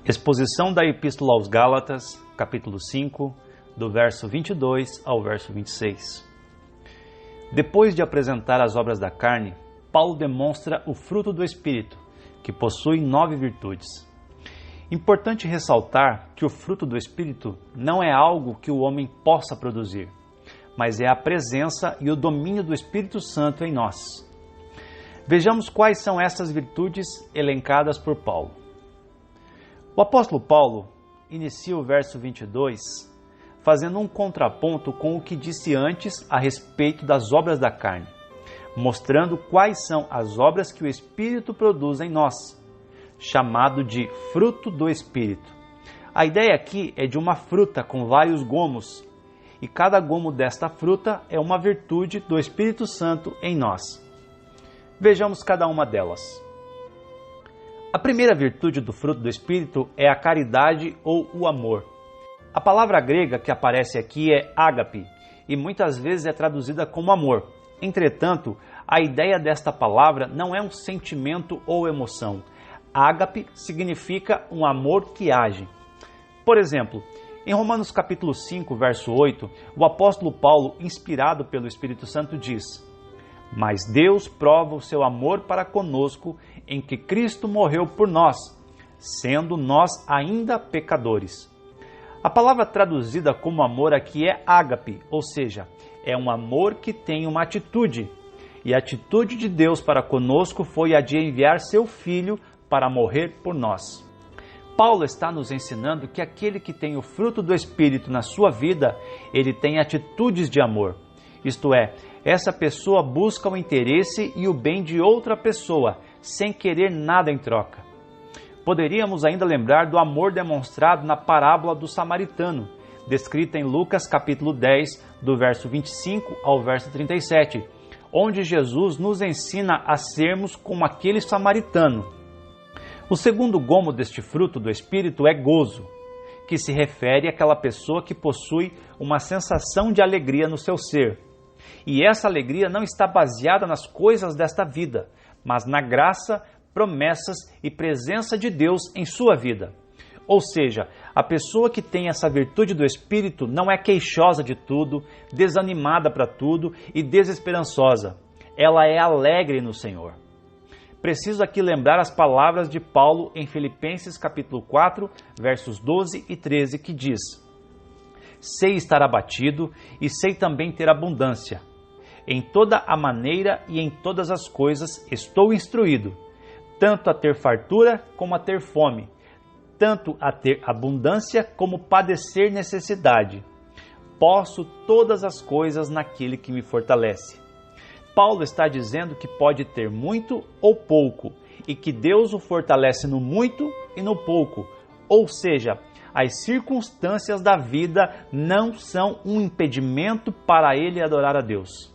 Exposição da Epístola aos Gálatas, capítulo 5, do verso 22 ao verso 26. Depois de apresentar as obras da carne, Paulo demonstra o fruto do Espírito, que possui 9 virtudes. Importante ressaltar que o fruto do Espírito não é algo que o homem possa produzir, mas é a presença e o domínio do Espírito Santo em nós. Vejamos quais são essas virtudes elencadas por Paulo. O apóstolo Paulo inicia o verso 22 fazendo um contraponto com o que disse antes a respeito das obras da carne, mostrando quais são as obras que o Espírito produz em nós, chamado de fruto do Espírito. A ideia aqui é de uma fruta com vários gomos, e cada gomo desta fruta é uma virtude do Espírito Santo em nós. Vejamos cada uma delas. A primeira virtude do fruto do Espírito é a caridade ou o amor. A palavra grega que aparece aqui é ágape e muitas vezes é traduzida como amor. Entretanto, a ideia desta palavra não é um sentimento ou emoção. Ágape significa um amor que age. Por exemplo, em Romanos capítulo 5, verso 8, o apóstolo Paulo, inspirado pelo Espírito Santo, diz: "Mas Deus prova o seu amor para conosco em que Cristo morreu por nós, sendo nós ainda pecadores." A palavra traduzida como amor aqui é ágape, ou seja, é um amor que tem uma atitude. E a atitude de Deus para conosco foi a de enviar seu Filho para morrer por nós. Paulo está nos ensinando que aquele que tem o fruto do Espírito na sua vida, ele tem atitudes de amor. Isto é, essa pessoa busca o interesse e o bem de outra pessoa, sem querer nada em troca. Poderíamos ainda lembrar do amor demonstrado na parábola do samaritano, descrita em Lucas capítulo 10, do verso 25 ao verso 37, onde Jesus nos ensina a sermos como aquele samaritano. O segundo gomo deste fruto do Espírito é gozo, que se refere àquela pessoa que possui uma sensação de alegria no seu ser. E essa alegria não está baseada nas coisas desta vida, mas na graça, promessas e presença de Deus em sua vida. Ou seja, a pessoa que tem essa virtude do Espírito não é queixosa de tudo, desanimada para tudo e desesperançosa. Ela é alegre no Senhor. Preciso aqui lembrar as palavras de Paulo em Filipenses capítulo 4, versos 12 e 13, que diz: "Sei estar abatido e sei também ter abundância. Em toda a maneira e em todas as coisas estou instruído, tanto a ter fartura como a ter fome, tanto a ter abundância como padecer necessidade. Posso todas as coisas naquele que me fortalece." Paulo está dizendo que pode ter muito ou pouco, e que Deus o fortalece no muito e no pouco. Ou seja, as circunstâncias da vida não são um impedimento para ele adorar a Deus.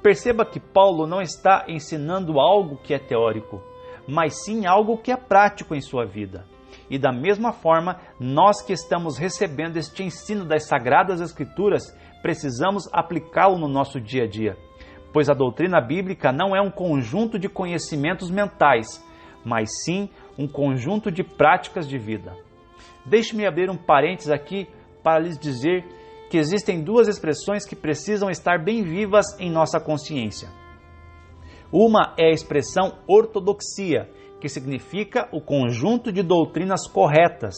Perceba que Paulo não está ensinando algo que é teórico, mas sim algo que é prático em sua vida. E da mesma forma, nós que estamos recebendo este ensino das Sagradas Escrituras, precisamos aplicá-lo no nosso dia a dia. Pois a doutrina bíblica não é um conjunto de conhecimentos mentais, mas sim um conjunto de práticas de vida. Deixe-me abrir um parênteses aqui para lhes dizer que existem duas expressões que precisam estar bem vivas em nossa consciência. Uma é a expressão ortodoxia, que significa o conjunto de doutrinas corretas.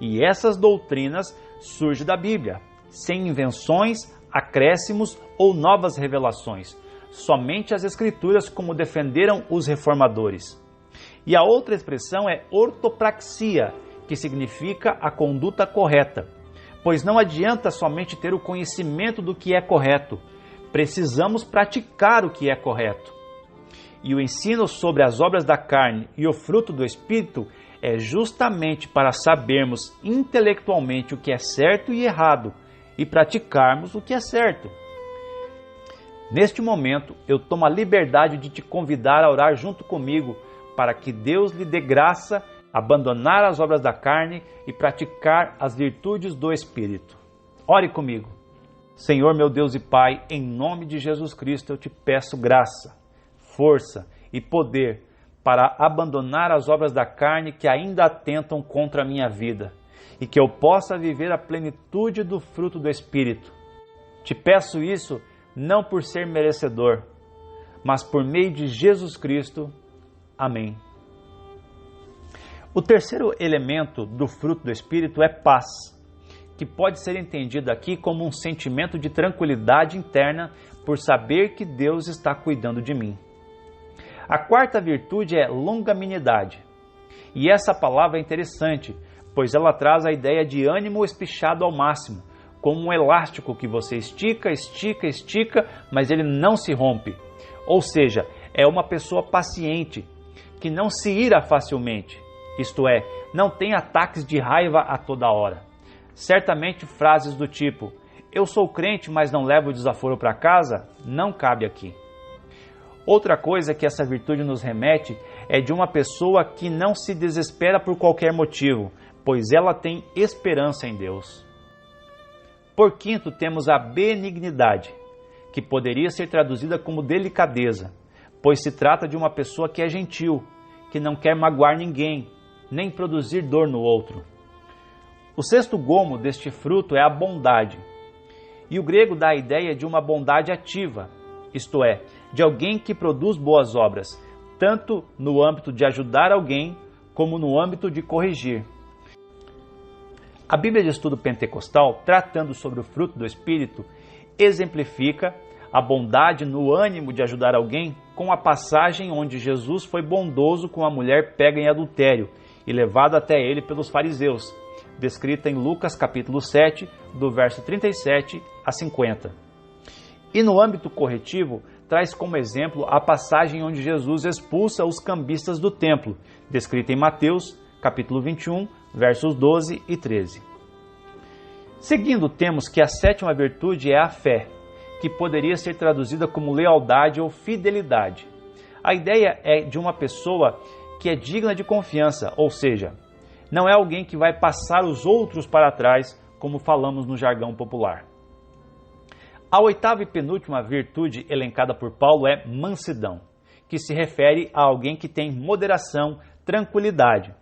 E essas doutrinas surgem da Bíblia, sem invenções, acréscimos ou novas revelações, somente as Escrituras, como defenderam os reformadores. E a outra expressão é ortopraxia, que significa a conduta correta, pois não adianta somente ter o conhecimento do que é correto, precisamos praticar o que é correto. E o ensino sobre as obras da carne e o fruto do Espírito é justamente para sabermos intelectualmente o que é certo e errado e praticarmos o que é certo. Neste momento, eu tomo a liberdade de te convidar a orar junto comigo para que Deus lhe dê graça, abandonar as obras da carne e praticar as virtudes do Espírito. Ore comigo. Senhor, meu Deus e Pai, em nome de Jesus Cristo, eu te peço graça, força e poder para abandonar as obras da carne que ainda atentam contra a minha vida, e que eu possa viver a plenitude do fruto do Espírito. Te peço isso não por ser merecedor, mas por meio de Jesus Cristo. Amém. O terceiro elemento do fruto do Espírito é paz, que pode ser entendido aqui como um sentimento de tranquilidade interna por saber que Deus está cuidando de mim. A quarta virtude é longanimidade, e essa palavra é interessante, pois ela traz a ideia de ânimo espichado ao máximo, como um elástico que você estica, estica, estica, mas ele não se rompe. Ou seja, é uma pessoa paciente, que não se ira facilmente, isto é, não tem ataques de raiva a toda hora. Certamente frases do tipo, eu sou crente, mas não levo o desaforo para casa, não cabe aqui. Outra coisa que essa virtude nos remete é de uma pessoa que não se desespera por qualquer motivo, pois ela tem esperança em Deus. Por quinto, temos a benignidade, que poderia ser traduzida como delicadeza, pois se trata de uma pessoa que é gentil, que não quer magoar ninguém, nem produzir dor no outro. O sexto gomo deste fruto é a bondade, e o grego dá a ideia de uma bondade ativa, isto é, de alguém que produz boas obras, tanto no âmbito de ajudar alguém, como no âmbito de corrigir. A Bíblia de Estudo Pentecostal, tratando sobre o fruto do Espírito, exemplifica a bondade no ânimo de ajudar alguém com a passagem onde Jesus foi bondoso com a mulher pega em adultério e levada até ele pelos fariseus, descrita em Lucas capítulo 7, do verso 37 a 50. E no âmbito corretivo, traz como exemplo a passagem onde Jesus expulsa os cambistas do templo, descrita em Mateus capítulo 21, versos 12 e 13. Seguindo, temos que a sétima virtude é a fé, que poderia ser traduzida como lealdade ou fidelidade. A ideia é de uma pessoa que é digna de confiança, ou seja, não é alguém que vai passar os outros para trás, como falamos no jargão popular. A oitava e penúltima virtude elencada por Paulo é mansidão, que se refere a alguém que tem moderação, tranquilidade,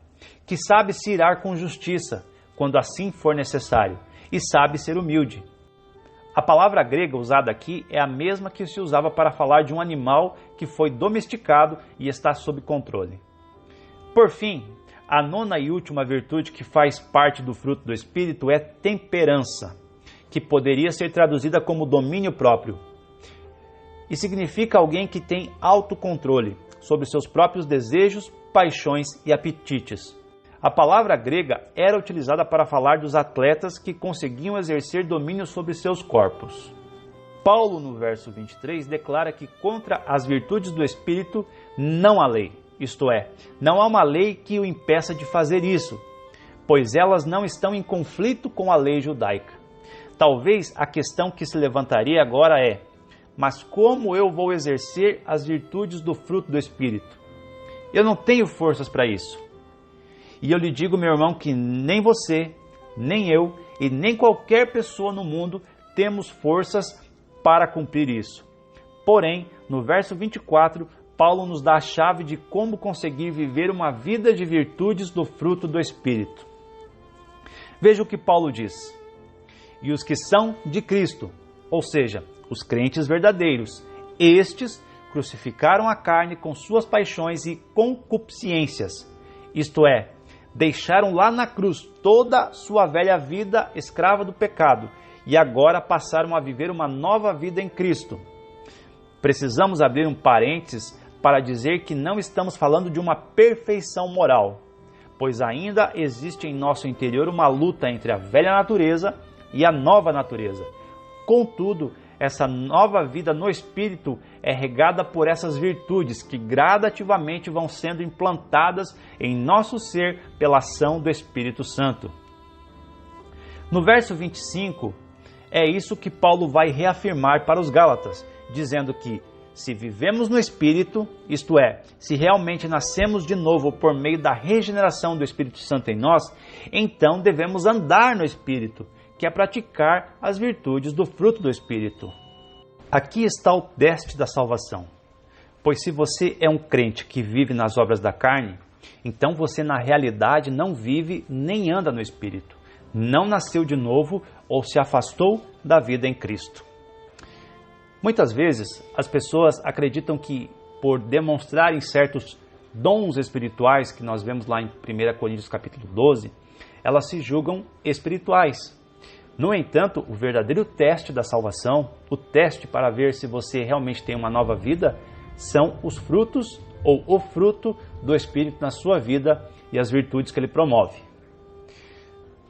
que sabe se irar com justiça, quando assim for necessário, e sabe ser humilde. A palavra grega usada aqui é a mesma que se usava para falar de um animal que foi domesticado e está sob controle. Por fim, a nona e última virtude que faz parte do fruto do Espírito é temperança, que poderia ser traduzida como domínio próprio, e significa alguém que tem autocontrole sobre seus próprios desejos, paixões e apetites. A palavra grega era utilizada para falar dos atletas que conseguiam exercer domínio sobre seus corpos. Paulo, no verso 23, declara que contra as virtudes do Espírito não há lei, isto é, não há uma lei que o impeça de fazer isso, pois elas não estão em conflito com a lei judaica. Talvez a questão que se levantaria agora é, mas como eu vou exercer as virtudes do fruto do Espírito? Eu não tenho forças para isso. E eu lhe digo, meu irmão, que nem você, nem eu e nem qualquer pessoa no mundo temos forças para cumprir isso. Porém, no verso 24, Paulo nos dá a chave de como conseguir viver uma vida de virtudes do fruto do Espírito. Veja o que Paulo diz. E os que são de Cristo, ou seja, os crentes verdadeiros, estes crucificaram a carne com suas paixões e concupiscências, isto é, deixaram lá na cruz toda sua velha vida escrava do pecado e agora passaram a viver uma nova vida em Cristo. Precisamos abrir um parênteses para dizer que não estamos falando de uma perfeição moral, pois ainda existe em nosso interior uma luta entre a velha natureza e a nova natureza. Contudo, essa nova vida no Espírito é regada por essas virtudes que gradativamente vão sendo implantadas em nosso ser pela ação do Espírito Santo. No verso 25, é isso que Paulo vai reafirmar para os Gálatas, dizendo que se vivemos no Espírito, isto é, se realmente nascemos de novo por meio da regeneração do Espírito Santo em nós, então devemos andar no Espírito, que é praticar as virtudes do fruto do Espírito. Aqui está o teste da salvação. Pois se você é um crente que vive nas obras da carne, então você na realidade não vive nem anda no Espírito, não nasceu de novo ou se afastou da vida em Cristo. Muitas vezes as pessoas acreditam que por demonstrarem certos dons espirituais que nós vemos lá em 1 Coríntios capítulo 12, elas se julgam espirituais. No entanto, o verdadeiro teste da salvação, o teste para ver se você realmente tem uma nova vida, são os frutos ou o fruto do Espírito na sua vida e as virtudes que ele promove.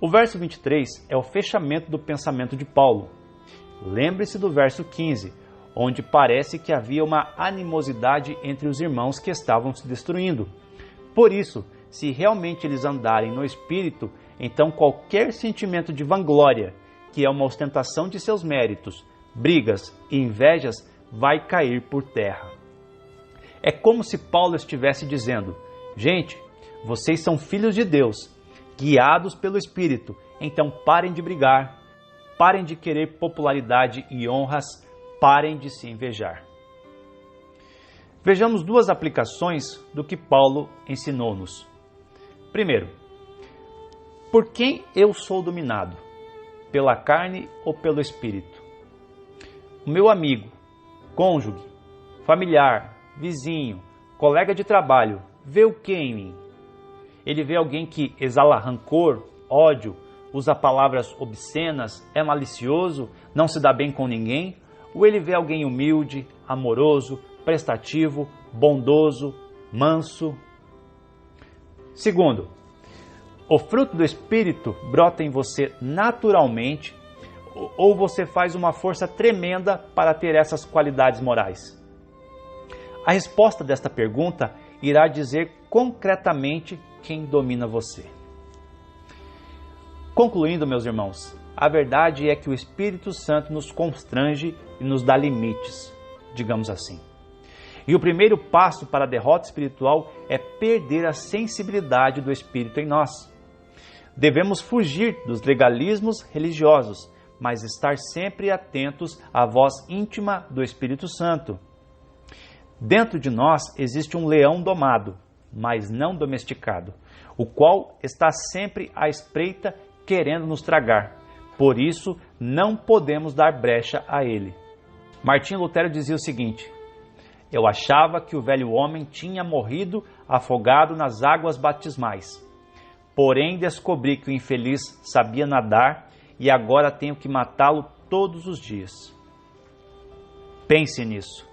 O verso 23 é o fechamento do pensamento de Paulo. Lembre-se do verso 15, onde parece que havia uma animosidade entre os irmãos que estavam se destruindo. Por isso, se realmente eles andarem no Espírito, então qualquer sentimento de vanglória, que é uma ostentação de seus méritos, brigas e invejas, vai cair por terra. É como se Paulo estivesse dizendo: gente, vocês são filhos de Deus, guiados pelo Espírito, então parem de brigar, parem de querer popularidade e honras, parem de se invejar. Vejamos duas aplicações do que Paulo ensinou-nos. Primeiro, por quem eu sou dominado? Pela carne ou pelo Espírito? O meu amigo, cônjuge, familiar, vizinho, colega de trabalho, vê o que em mim? Ele vê alguém que exala rancor, ódio, usa palavras obscenas, é malicioso, não se dá bem com ninguém? Ou ele vê alguém humilde, amoroso, prestativo, bondoso, manso? Segundo, o fruto do Espírito brota em você naturalmente ou você faz uma força tremenda para ter essas qualidades morais? A resposta desta pergunta irá dizer concretamente quem domina você. Concluindo, meus irmãos, a verdade é que o Espírito Santo nos constrange e nos dá limites, digamos assim. E o primeiro passo para a derrota espiritual é perder a sensibilidade do Espírito em nós. Devemos fugir dos legalismos religiosos, mas estar sempre atentos à voz íntima do Espírito Santo. Dentro de nós existe um leão domado, mas não domesticado, o qual está sempre à espreita querendo nos tragar. Por isso, não podemos dar brecha a ele. Martinho Lutero dizia o seguinte: eu achava que o velho homem tinha morrido afogado nas águas batismais. Porém, descobri que o infeliz sabia nadar e agora tenho que matá-lo todos os dias. Pense nisso.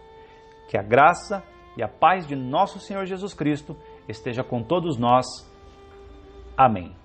Que a graça e a paz de nosso Senhor Jesus Cristo esteja com todos nós. Amém.